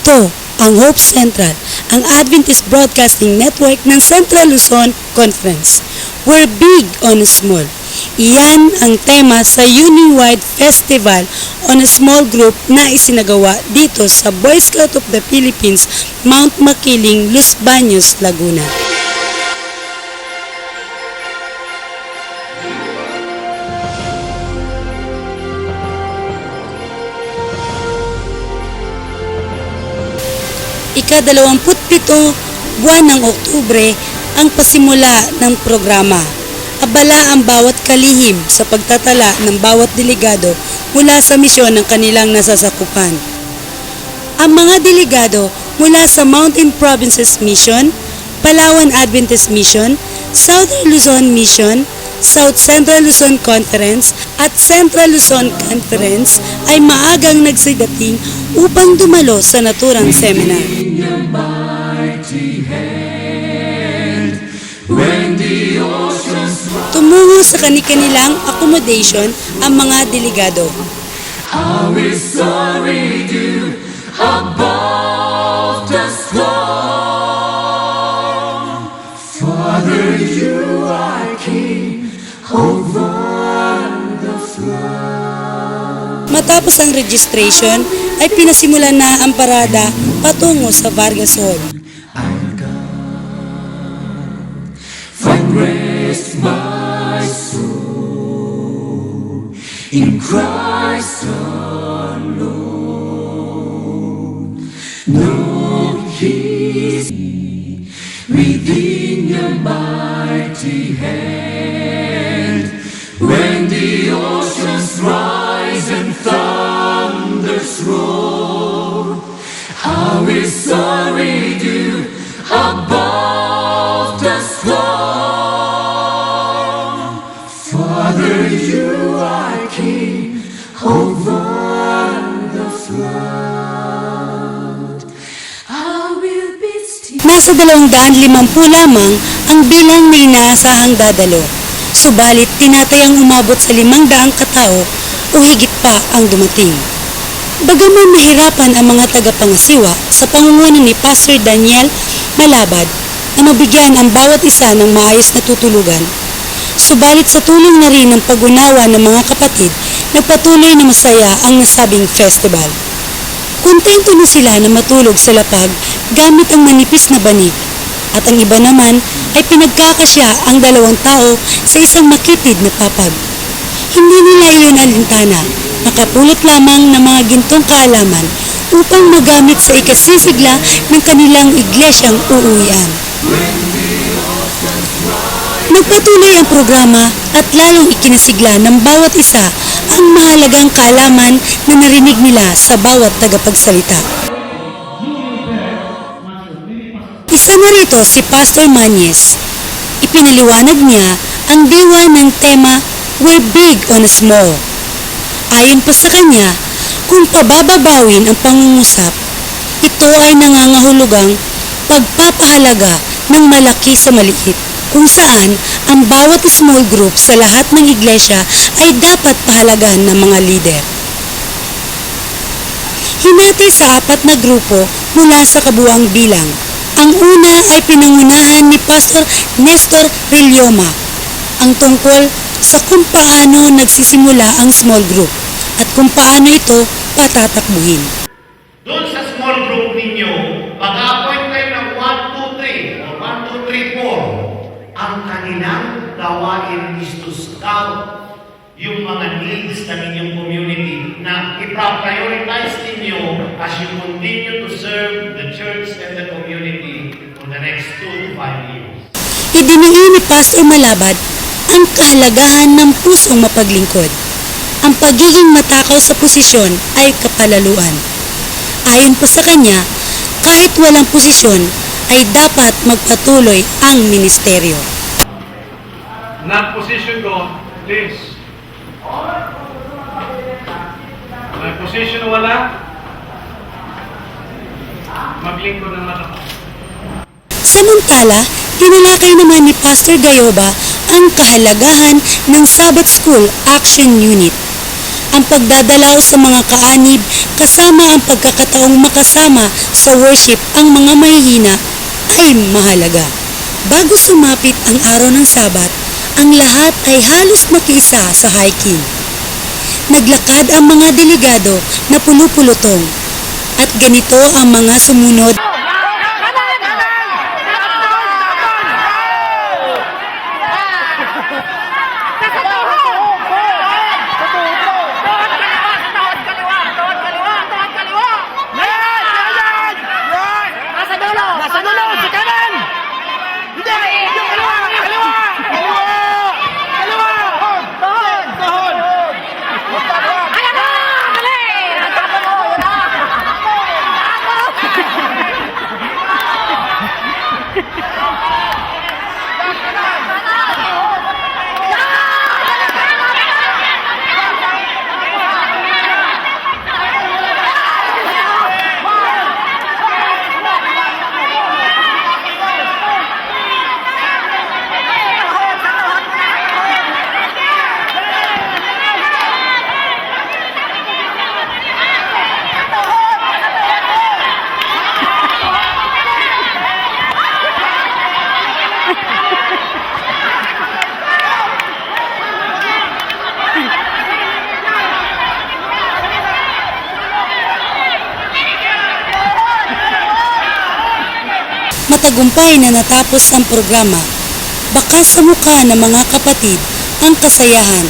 Ito ang Hope Central, ang Adventist Broadcasting Network ng Central Luzon Conference. We're big on small. Iyan ang tema sa Uniwide Festival on a Small Group na isinagawa dito sa Boy Scout of the Philippines, Mount Makiling, Los Baños, Laguna. Ika-27 buwan ng Oktubre ang pasimula ng programa. Abala ang bawat kalihim sa pagtatala ng bawat delegado mula sa misyon ng kanilang nasasakupan. Ang mga delegado mula sa Mountain Provinces Mission, Palawan Adventist Mission, Southern Luzon Mission, South Central Luzon Conference at Central Luzon Conference ay maagang nagsidating upang dumalo sa naturang seminar. Tumungo sa kani-kanilang accommodation ang mga delegado. How is sorry due above the storm. Father, you are king over the flood. Matapos ang registration ay pinasimulan na ang parada patungo sa Vargas Hall. Find rest my soul in Christ alone. No peace within your mighty hand. When the oceans rise and thunders roar, how is sorry due above the storm. Father, you are king over the flood. I will be still. Nasa 250 lamang ang bilang na inaasahang dadalo. Subalit tinatayang umabot sa 500 katao o higit pa ang dumating. Bagaman nahirapan ang mga tagapangasiwa sa pangunguna ni Pastor Daniel Malabad na mabigyan ang bawat isa ng maayos na tutulugan, subalit sa tulong na rin ng pag-unawa ng mga kapatid, nagpatuloy na masaya ang nasabing festival. Kontento na sila na matulog sa lapag gamit ang manipis na banig, at ang iba naman ay pinagkakasya ang 2 tao sa isang makitid na papag. Hindi nila iyon alintana, nakapulot lamang ng mga gintong kaalaman upang magamit sa ikasisigla ng kanilang iglesyang uuwian. Nagpatuloy ang programa at lalong ikinasigla ng bawat isa ang mahalagang kaalaman na narinig nila sa bawat tagapagsalita. Isa na rito si Pastor Manyes. Ipinaliwanag niya ang diwa ng tema We're Big on Small. Ayon pa sa kanya, kung pabababawin ang pangungusap, ito ay nangangahulugang pagpapahalaga ng malaki sa maliit, kung saan ang bawat small group sa lahat ng iglesia ay dapat pahalagahan ng mga leader. Hinati sa 4 na grupo mula sa kabuuang bilang. Ang una ay pinangunahan ni Pastor Nestor Rilloma, ang tungkol sa kung paano nagsisimula ang small group at kung paano ito patatakbuhin. Doon sa small group ninyo, pag-appoint kayo ng 1, 2, 3 o 1, 2, 3, 4, ang kanilang gawain is to scout yung mga needs ng inyong community na ipa-prioritize ninyo as you continue to serve the church and the community for the next 2 to 5 years. Idiniin ni Pastor Malabad ang kahalagahan ng pusong mapaglingkod. Ang pagiging matakaw sa posisyon ay kapalaluan. Ayon po sa kanya, kahit walang posisyon, ay dapat magpatuloy ang ministeryo. Non-position ko, please. May position wala, maglingkod ng mata. Samantala, tinalakay naman ni Pastor Gayoba ang kahalagahan ng Sabbath School Action Unit. Ang pagdadalaw sa mga kaanib, kasama ang pagkakataong makasama sa worship ang mga mahihina ay mahalaga. Bago sumapit ang araw ng Sabat, ang lahat ay halos makiisa sa hiking. Naglakad ang mga delegado na pulupulutong at ganito ang mga sumunod. Matagumpay na natapos ang programa. Bakas sa mukha ng mga kapatid ang kasayahan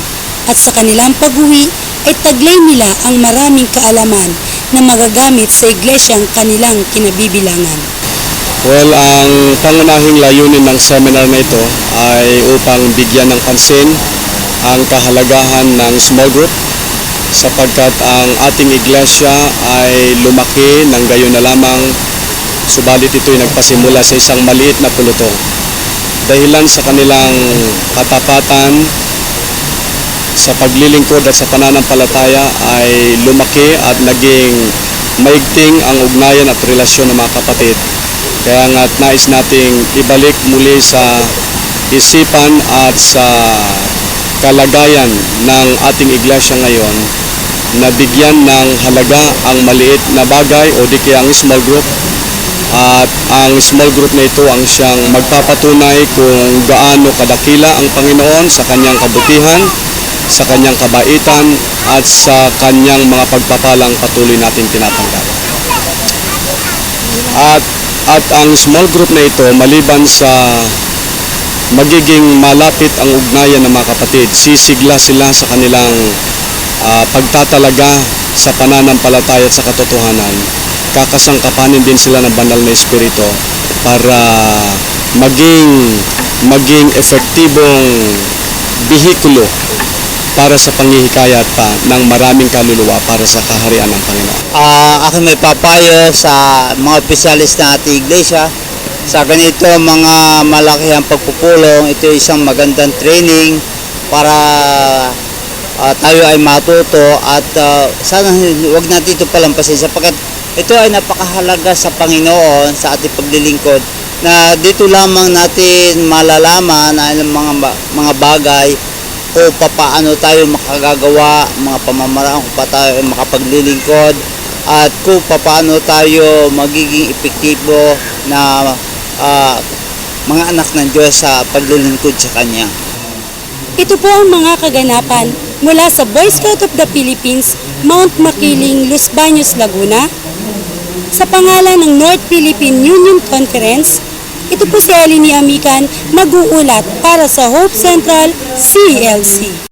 at sa kanilang pag-uwi ay taglay nila ang maraming kaalaman na magagamit sa iglesyang kanilang kinabibilangan. Well, ang pangunahing layunin ng seminar na ito ay upang bigyan ng pansin ang kahalagahan ng small group sapagkat ang ating iglesia ay lumaki ng gayon na lamang, subalit ito'y nagpasimula sa isang maliit na pulutong. Dahilan sa kanilang katapatan sa paglilingkod at sa pananampalataya ay lumaki at naging maigting ang ugnayan at relasyon ng mga kapatid. Kaya nga nais nating ibalik muli sa isipan at sa kalagayan ng ating iglesia ngayon na bigyan ng halaga ang maliit na bagay o di kaya ang small group. At ang small group na ito ang siyang magpapatunay kung gaano kadakila ang Panginoon sa kanyang kabutihan, sa kanyang kabaitan, at sa kanyang mga pagpapalang patuloy natin tinatanggap. At ang small group na ito, maliban sa magiging malapit ang ugnayan ng mga kapatid, sisigla sila sa kanilang pagtatalaga sa pananampalataya at sa katotohanan. Kakasangkapanin din sila ng banal na espiritu para maging epektibong bihikulo para sa panghihikayat pa ng maraming kaluluwa para sa kaharian ng Panginoon. Ako may papayo sa mga opisyalis na ating iglesia sa ganito mga malakihang pagpupulong. Ito isang magandang training para tayo ay matuto at sana huwag natin ito palampasin sapagkat ito ay napakahalaga sa Panginoon sa ating paglilingkod na dito lamang natin malalaman ang mga bagay o papaano tayo makagagawa, mga pamamaraan kung pa tayo makapaglilingkod at kung paano tayo magiging epektibo na mga anak ng Diyos sa paglilingkod sa Kanya. Ito po ang mga kaganapan mula sa Boy Scout of the Philippines, Mount Makiling, Los Baños, Laguna. Sa pangalan ng North Philippine Union Conference, ito po si Eleni Amican nag-uulat para sa Hope Central CLC.